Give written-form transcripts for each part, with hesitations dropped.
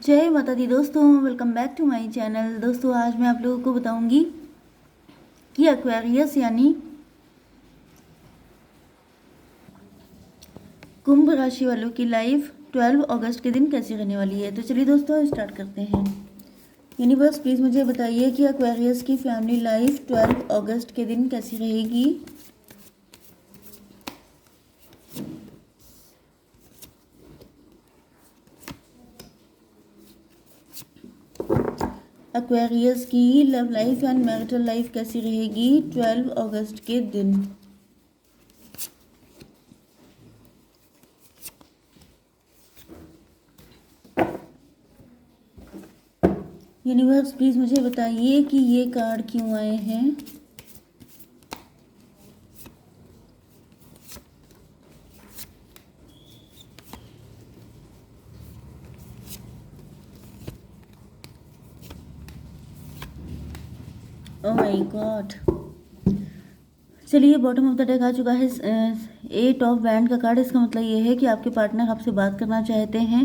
जय माता दी दोस्तों, welcome back to my channel. दोस्तों आज मैं आप लोगों को बताऊंगी कि एक्वेरियस यानी कुंभ राशि वालों की लाइफ 12 अगस्त के दिन कैसी रहने वाली है। तो चलिए दोस्तों स्टार्ट करते हैं। यूनिवर्स प्लीज़ मुझे बताइए कि एक्वेरियस की फैमिली लाइफ 12 अगस्त के दिन कैसी रहेगी। एक्वेरियस की love life and marital life कैसी रहेगी 12 अगस्त के दिन। यूनिवर्स प्लीज़ मुझे बताइए कि ये कार्ड क्यों आए हैं। Oh my God. चलिए बॉटम ऑफ द डेक आ चुका है 8 ऑफ वैंड का कार्ड। इसका मतलब ये है कि आपके पार्टनर आपसे बात करना चाहते हैं।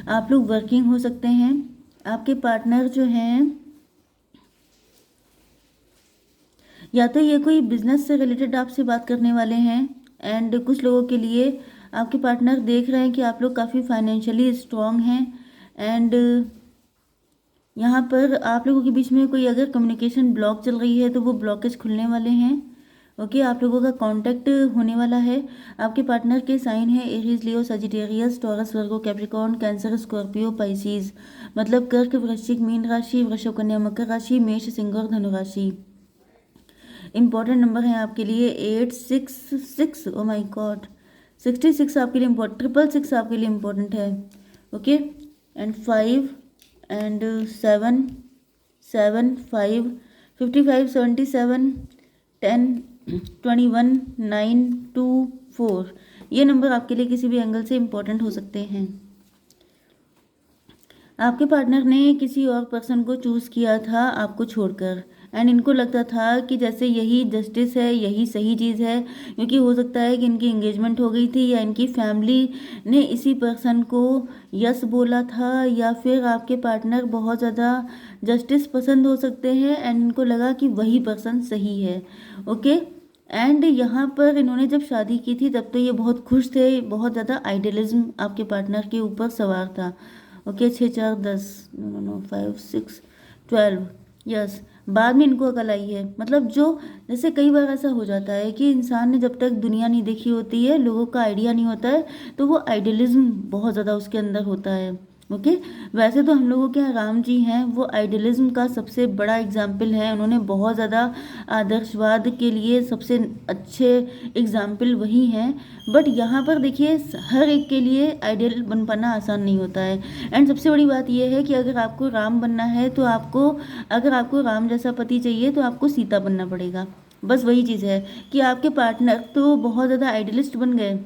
आप लोग वर्किंग हो सकते हैं। आपके पार्टनर जो हैं या तो ये कोई बिजनेस से रिलेटेड आपसे बात करने वाले हैं एंड कुछ लोगों के लिए आपके पार्टनर देख रहे हैं कि आप लोग काफ़ी फाइनेंशियली स्ट्रांग हैं एंड यहाँ पर आप लोगों के बीच में कोई अगर कम्युनिकेशन ब्लॉक चल रही है तो वो ब्लॉकेज खुलने वाले हैं। ओके, आप लोगों का कांटेक्ट होने वाला है। आपके पार्टनर के साइन है एरीज, लियो, सजिटेरियस, टॉरस, वर्गो, कैप्रिकॉर्न, कैंसर, स्कॉर्पियो, पाइसीज। मतलब कर्क, वृश्चिक, मीन राशि, वृषभ, कन्या, मकर राशि, मेष, सिंह और धनु राशि। इंपॉर्टेंट नंबर है आपके लिए 866। ओ माय गॉड, 66 आपके लिए इम्पोर्टेंट, 666 आपके लिए इम्पोर्टेंट है। Okay and 5 and 7 7 5 55 77 10 21 9 2 4। ये नंबर आपके लिए किसी भी एंगल से इम्पोर्टेंट हो सकते हैं। आपके पार्टनर ने किसी और पर्सन को चूज़ किया था आपको छोड़कर एंड इनको लगता था कि जैसे यही जस्टिस है, यही सही चीज़ है, क्योंकि हो सकता है कि इनकी एंगेजमेंट हो गई थी या इनकी फैमिली ने इसी पर्सन को यस बोला था या फिर आपके पार्टनर बहुत ज़्यादा जस्टिस पसंद हो सकते हैं एंड इनको लगा कि वही पर्सन सही है। ओके एंड यहाँ पर इन्होंने जब शादी की थी तब तो ये बहुत खुश थे, बहुत ज़्यादा आइडियलिज्म आपके पार्टनर के ऊपर सवार था। Okay 6 4 10 no no 5 6 12 yes. बाद में इनको अकल आई है। मतलब जो जैसे कई बार ऐसा हो जाता है कि इंसान ने जब तक दुनिया नहीं देखी होती है, लोगों का आइडिया नहीं होता है, तो वो आइडियलिज्म बहुत ज़्यादा उसके अंदर होता है। ओके वैसे तो हम लोगों के यहाँ राम जी हैं, वो आइडियलिज्म का सबसे बड़ा एग्जाम्पल है। उन्होंने बहुत ज़्यादा आदर्शवाद के लिए सबसे अच्छे एग्जाम्पल वही हैं। बट यहाँ पर देखिए हर एक के लिए आइडियल बन पाना आसान नहीं होता है। एंड सबसे बड़ी बात यह है कि अगर आपको राम बनना है तो अगर आपको राम जैसा पति चाहिए तो आपको सीता बनना पड़ेगा। बस वही चीज़ है कि आपके पार्टनर तो बहुत ज़्यादा आइडियलिस्ट बन गए,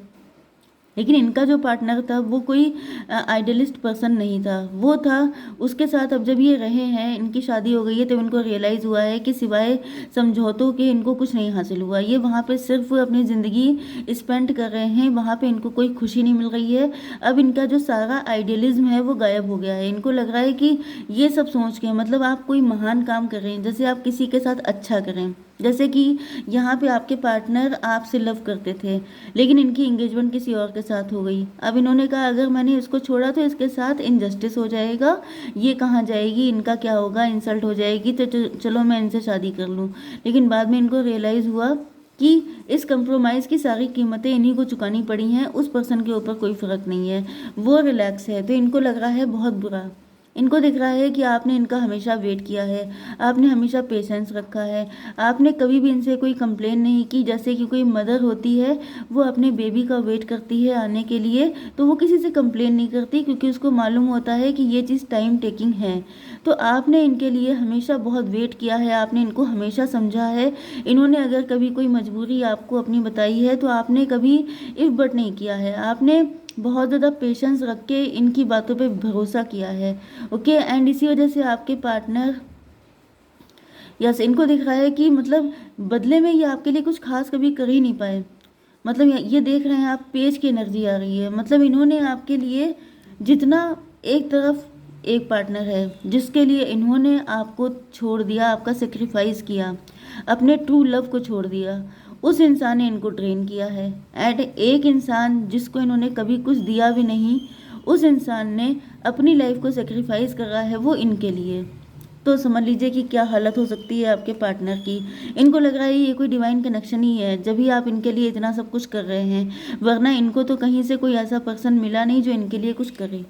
लेकिन इनका जो पार्टनर था वो कोई आइडियलिस्ट पर्सन नहीं था। वो था उसके साथ अब जब ये रहे हैं, इनकी शादी हो गई है, तो इनको रियलाइज़ हुआ है कि सिवाय समझौतों के इनको कुछ नहीं हासिल हुआ। ये वहाँ पे सिर्फ अपनी ज़िंदगी स्पेंड कर रहे हैं, वहाँ पे इनको कोई खुशी नहीं मिल रही है। अब इनका जो सारा आइडियलिज्म है वो गायब हो गया है। इनको लग रहा है कि ये सब सोच के मतलब आप कोई महान काम कर रहे हैं, जैसे आप किसी के साथ अच्छा करें। जैसे कि यहाँ पे आपके पार्टनर आपसे लव करते थे, लेकिन इनकी एंगेजमेंट किसी और के साथ हो गई। अब इन्होंने कहा अगर मैंने इसको छोड़ा तो इसके साथ इनजस्टिस हो जाएगा, ये कहाँ जाएगी, इनका क्या होगा, इंसल्ट हो जाएगी, तो चलो मैं इनसे शादी कर लूँ। लेकिन बाद में इनको रियलाइज़ हुआ कि इस कंप्रोमाइज़ की सारी कीमतें इन्हीं को चुकानी पड़ी हैं, उस पर्सन के ऊपर कोई फ़र्क नहीं है, वो रिलैक्स है। तो इनको लग रहा है बहुत बुरा। इनको दिख रहा है कि आपने इनका हमेशा वेट किया है, आपने हमेशा पेशेंस रखा है, आपने कभी भी इनसे कोई कंप्लेन नहीं की। जैसे कि कोई मदर होती है, वो अपने बेबी का वेट करती है आने के लिए, तो वो किसी से कंप्लेन नहीं करती क्योंकि उसको मालूम होता है कि ये चीज़ टाइम टेकिंग है। तो आपने इनके लिए हमेशा बहुत वेट किया है, आपने इनको हमेशा समझा है। इन्होंने अगर कभी कोई मजबूरी आपको अपनी बताई है तो आपने कभी इफ बट नहीं किया है, आपने बहुत ज़्यादा पेशेंस रख के इनकी बातों पे भरोसा किया है। ओके एंड इसी वजह से आपके पार्टनर यस इनको दिख रहा है कि मतलब बदले में ये आपके लिए कुछ खास कभी कर ही नहीं पाए। मतलब ये देख रहे हैं आप, पेज की एनर्जी आ रही है। मतलब इन्होंने आपके लिए जितना एक तरफ एक पार्टनर है जिसके लिए इन्होंने आपको छोड़ दिया, आपका सेक्रीफाइस किया, अपने ट्रू लव को छोड़ दिया, उस इंसान ने इनको ट्रेन किया है। एंड एक इंसान जिसको इन्होंने कभी कुछ दिया भी नहीं, उस इंसान ने अपनी लाइफ को सेक्रीफाइस करा है वो इनके लिए। तो समझ लीजिए कि क्या हालत हो सकती है आपके पार्टनर की। इनको लग रहा है ये कोई डिवाइन कनेक्शन ही है, जब भी आप इनके लिए इतना सब कुछ कर रहे हैं, वरना इनको तो कहीं से कोई ऐसा पर्सन मिला नहीं जो इनके लिए कुछ करे।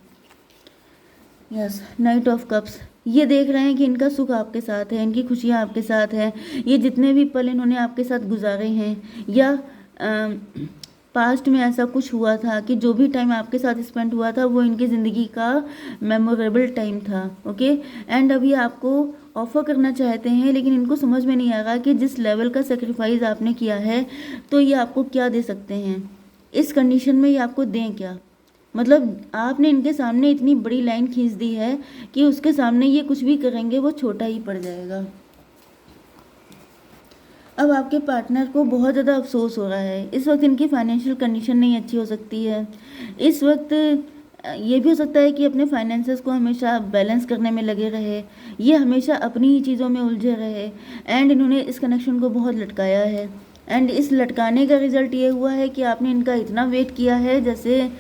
यस, नाइट ऑफ कप्स, ये देख रहे हैं कि इनका सुख आपके साथ है, इनकी खुशियाँ आपके साथ है, ये जितने भी पल इन्होंने आपके साथ गुजारे हैं, या पास्ट में ऐसा कुछ हुआ था कि जो भी टाइम आपके साथ स्पेंड हुआ था वो इनकी ज़िंदगी का मेमोरेबल टाइम था। ओके, एंड अभी आपको ऑफर करना चाहते हैं, लेकिन इनको समझ में नहीं आ रहा कि जिस लेवल का सेक्रीफाइस आपने किया है तो ये आपको क्या दे सकते हैं, इस कंडीशन में ये आपको दें क्या। मतलब आपने इनके सामने इतनी बड़ी लाइन खींच दी है कि उसके सामने ये कुछ भी करेंगे वो छोटा ही पड़ जाएगा। अब आपके पार्टनर को बहुत ज़्यादा अफसोस हो रहा है। इस वक्त इनकी फाइनेंशियल कंडीशन नहीं अच्छी हो सकती है। इस वक्त ये भी हो सकता है कि अपने फाइनेंसेस को हमेशा बैलेंस करने में लगे रहे, ये हमेशा अपनी ही चीज़ों में उलझे रहे, एंड इन्होंने इस कनेक्शन को बहुत लटकाया है। एंड इस लटकाने का रिजल्ट ये हुआ है कि आपने इनका इतना वेट किया है, जैसे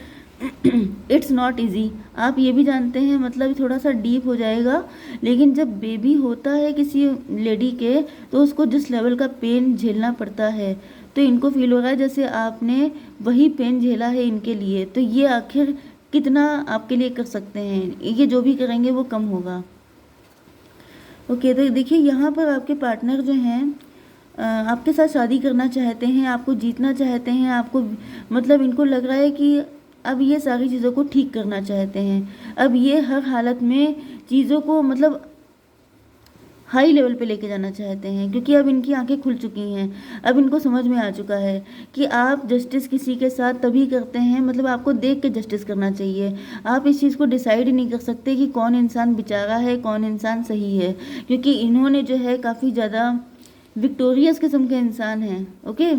इट्स नॉट ईजी। आप ये भी जानते हैं, मतलब थोड़ा सा डीप हो जाएगा, लेकिन जब बेबी होता है किसी लेडी के तो उसको जिस लेवल का पेन झेलना पड़ता है, तो इनको फील हो रहा है जैसे आपने वही पेन झेला है इनके लिए, तो ये आखिर कितना आपके लिए कर सकते हैं, ये जो भी करेंगे वो कम होगा। ओके, तो देखिए यहाँ पर आपके पार्टनर जो हैं आपके साथ शादी करना चाहते हैं, आपको जीतना चाहते हैं, आपको मतलब इनको लग रहा है कि अब ये सारी चीज़ों को ठीक करना चाहते हैं। अब ये हर हालत में चीज़ों को मतलब हाई लेवल पे लेके जाना चाहते हैं, क्योंकि अब इनकी आंखें खुल चुकी हैं। अब इनको समझ में आ चुका है कि आप जस्टिस किसी के साथ तभी करते हैं, मतलब आपको देख के जस्टिस करना चाहिए। आप इस चीज़ को डिसाइड ही नहीं कर सकते कि कौन इंसान बेचारा है, कौन इंसान सही है, क्योंकि इन्होंने जो है काफ़ी ज़्यादा विक्टोरियस किस्म के इंसान हैं। ओके,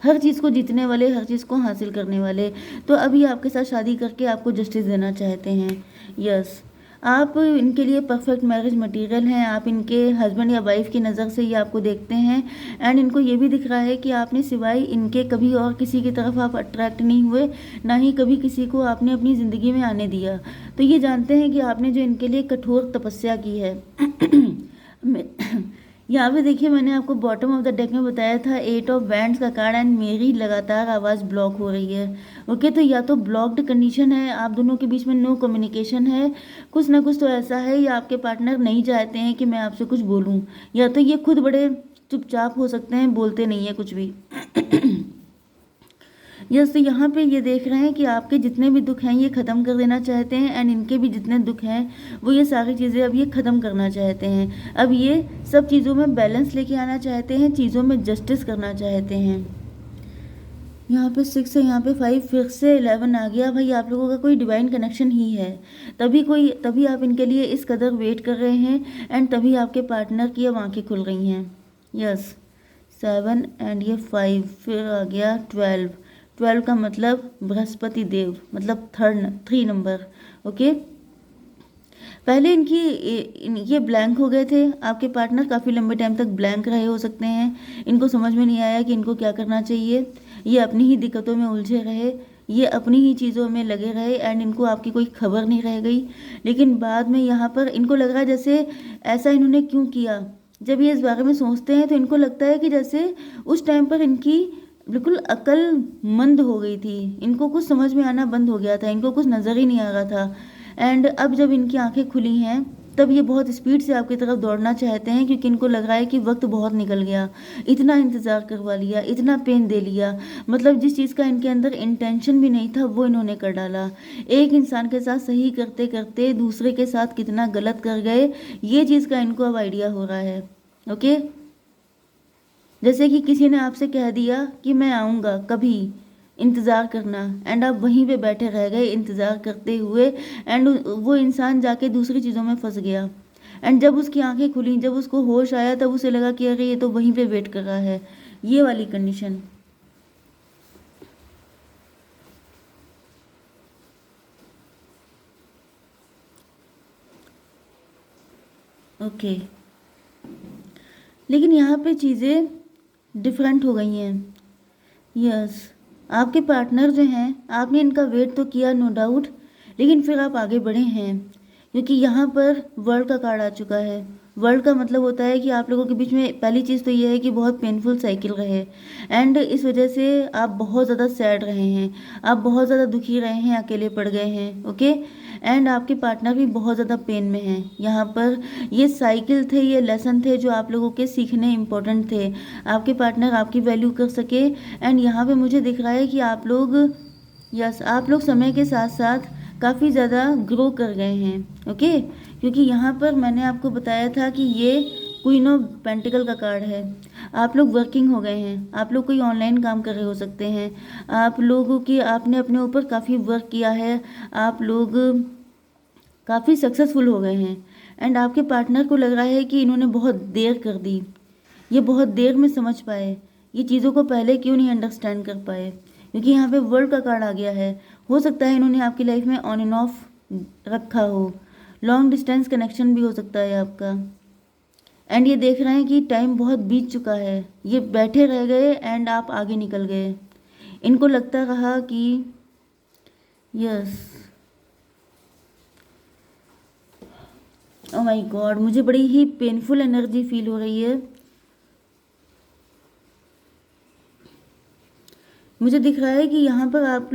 हर चीज़ को जीतने वाले, हर चीज़ को हासिल करने वाले। तो अभी आपके साथ शादी करके आपको जस्टिस देना चाहते हैं। यस, आप इनके लिए परफेक्ट मैरिज मटेरियल हैं। आप इनके हस्बैंड या वाइफ की नज़र से ये आपको देखते हैं, एंड इनको ये भी दिख रहा है कि आपने सिवाय इनके कभी और किसी की तरफ आप अट्रैक्ट नहीं हुए, ना ही कभी किसी को आपने अपनी ज़िंदगी में आने दिया। तो ये जानते हैं कि आपने जो इनके लिए कठोर तपस्या की है। यहाँ पे देखिए, मैंने आपको बॉटम ऑफ द डेक में बताया था 8 ऑफ वैंड्स का कार्ड, एंड मेरी लगातार आवाज़ ब्लॉक हो रही है। ओके, तो या तो ब्लॉक्ड कंडीशन है, आप दोनों के बीच में नो कम्युनिकेशन है, कुछ ना कुछ तो ऐसा है, या आपके पार्टनर नहीं चाहते हैं कि मैं आपसे कुछ बोलूँ, या तो ये खुद बड़े चुपचाप हो सकते हैं, बोलते नहीं है कुछ भी। यस, तो यहाँ पे ये देख रहे हैं कि आपके जितने भी दुख हैं ये ख़त्म कर देना चाहते हैं, एंड इनके भी जितने दुख हैं वो ये सारी चीज़ें अब ये ख़त्म करना चाहते हैं। अब ये सब चीज़ों में बैलेंस लेके आना चाहते हैं, चीज़ों में जस्टिस करना चाहते हैं। यहाँ पे 6 है, यहाँ पे 5, फिर से 11 आ गया। भाई आप लोगों का कोई डिवाइन कनेक्शन ही है, तभी आप इनके लिए इस कदर वेट कर रहे हैं, एंड तभी आपके पार्टनर की अब आँखें खुल गई हैं। यस, 7 एंड ये 5, फिर आ गया 12। 12 का मतलब बृहस्पति देव, मतलब 3 नंबर। ओके, पहले ये ब्लैंक हो गए थे, आपके पार्टनर काफ़ी लंबे टाइम तक ब्लैंक रहे हो सकते हैं। इनको समझ में नहीं आया कि इनको क्या करना चाहिए, ये अपनी ही दिक्कतों में उलझे रहे, ये अपनी ही चीज़ों में लगे रहे, एंड इनको आपकी कोई खबर नहीं रह गई। लेकिन बाद में यहाँ पर इनको लग रहा है जैसे ऐसा इन्होंने क्यों किया। जब ये इस बारे में सोचते हैं तो इनको लगता है कि जैसे उस टाइम पर इनकी बिल्कुल अकल मंद हो गई थी, इनको कुछ समझ में आना बंद हो गया था, इनको कुछ नज़र ही नहीं आ रहा था। एंड अब जब इनकी आंखें खुली हैं तब ये बहुत स्पीड से आपकी तरफ दौड़ना चाहते हैं, क्योंकि इनको लग रहा है कि वक्त बहुत निकल गया, इतना इंतज़ार करवा लिया, इतना पेन दे लिया, मतलब जिस चीज़ का इनके अंदर इंटेंशन भी नहीं था वो इन्होंने कर डाला। एक इंसान के साथ सही करते करते दूसरे के साथ कितना गलत कर गए, ये चीज़ का इनको अब आइडिया हो रहा है। ओके, जैसे कि किसी ने आपसे कह दिया कि मैं आऊँगा कभी, इंतज़ार करना, एंड आप वहीं पे बैठे रह गए इंतज़ार करते हुए, एंड वो इंसान जाके दूसरी चीज़ों में फंस गया, एंड जब उसकी आंखें खुली, जब उसको होश आया, तब उसे लगा कि अरे ये तो वहीं पे वेट कर रहा है। ये वाली कंडीशन। ओके, लेकिन यहाँ पे चीज़ें डिफरेंट हो गई हैं। यस, आपके पार्टनर जो हैं, आपने इनका वेट तो किया नो डाउट, लेकिन फिर आप आगे बढ़े हैं, क्योंकि यहाँ पर वर्ल्ड का कार्ड आ चुका है। वर्ल्ड का मतलब होता है कि आप लोगों के बीच में पहली चीज़ तो ये है कि बहुत पेनफुल साइकिल रहे, एंड इस वजह से आप बहुत ज़्यादा सैड रहे हैं, आप बहुत ज़्यादा दुखी रहे हैं, अकेले पड़ गए हैं। ओके, एंड आपके पार्टनर भी बहुत ज़्यादा पेन में हैं। यहाँ पर ये साइकिल थे, ये लेसन थे जो आप लोगों के सीखने इम्पोर्टेंट थे, आपके पार्टनर आपकी वैल्यू कर सके। एंड यहाँ पे मुझे दिख रहा है कि आप लोग, यस, आप लोग समय के साथ साथ काफ़ी ज़्यादा ग्रो कर गए हैं। ओके, क्योंकि यहाँ पर मैंने आपको बताया था कि ये क्वीन ऑफ पेंटिकल का कार्ड है। आप लोग वर्किंग हो गए हैं, आप लोग कोई ऑनलाइन काम कर रहे हो सकते हैं, आप लोगों की, आपने अपने ऊपर काफ़ी वर्क किया है, आप लोग काफ़ी सक्सेसफुल हो गए हैं। एंड आपके पार्टनर को लग रहा है कि इन्होंने बहुत देर कर दी, ये बहुत देर में समझ पाए, ये चीज़ों को पहले क्यों नहीं अंडरस्टैंड कर पाए, क्योंकि यहाँ पे वर्ल्ड का कार्ड आ गया है। हो सकता है इन्होंने आपकी लाइफ में ऑन एंड ऑफ रखा हो, लॉन्ग डिस्टेंस कनेक्शन भी हो सकता है आपका। एंड ये देख रहे हैं कि टाइम बहुत बीत चुका है, ये बैठे रह गए एंड आप आगे निकल गए। इनको लगता रहा कि यस, ओ माय गॉड, मुझे बड़ी ही पेनफुल एनर्जी फील हो रही है। मुझे दिख रहा है कि यहाँ पर आप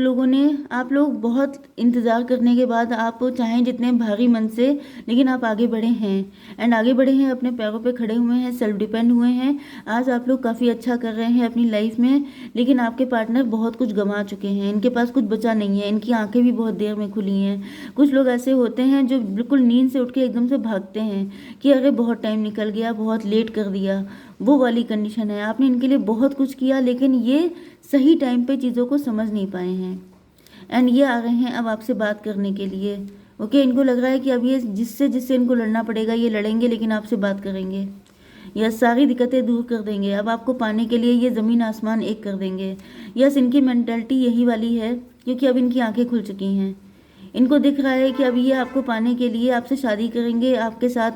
लोग बहुत इंतज़ार करने के बाद, आप चाहें जितने भारी मन से, लेकिन आप आगे बढ़े हैं, एंड आगे बढ़े हैं, अपने पैरों पे खड़े हुए हैं, सेल्फ डिपेंड हुए हैं। आज आप लोग काफ़ी अच्छा कर रहे हैं अपनी लाइफ में, लेकिन आपके पार्टनर बहुत कुछ गंवा चुके हैं, इनके पास कुछ बचा नहीं है, इनकी आंखें भी बहुत देर में खुली हैं। कुछ लोग ऐसे होते हैं जो बिल्कुल नींद से उठ के एकदम से भागते हैं कि अरे बहुत टाइम निकल गया, बहुत लेट कर दिया, वो वाली कंडीशन है। आपने इनके लिए बहुत कुछ किया, लेकिन ये सही टाइम पे चीज़ों को समझ नहीं पाए हैं, एंड ये आ रहे हैं अब आपसे बात करने के लिए। ओके, इनको लग रहा है कि अब ये जिससे जिससे इनको लड़ना पड़ेगा, ये लड़ेंगे, लेकिन आपसे बात करेंगे, यस, सारी दिक्कतें दूर कर देंगे। अब आपको पाने के लिए ये ज़मीन आसमान एक कर देंगे। यस, इनकी मेंटालिटी यही वाली है, क्योंकि अब इनकी आंखें खुल चुकी हैं। इनको दिख रहा है कि अब ये आपको पाने के लिए आपसे शादी करेंगे, आपके साथ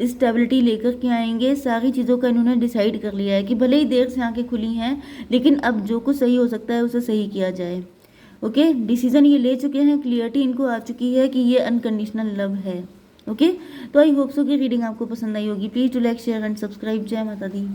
स्टेबिलिटी लेकर के आएंगे। सारी चीज़ों का इन्होंने डिसाइड कर लिया है कि भले ही देर से आंखें खुली हैं, लेकिन अब जो कुछ सही हो सकता है उसे सही किया जाए। ओके, डिसीजन ये ले चुके हैं, क्लियरिटी इनको आ चुकी है कि ये अनकंडीशनल लव है। ओके, तो आई होप सो कि रीडिंग आपको पसंद आई होगी। Please to like share and subscribe. जय माता दी।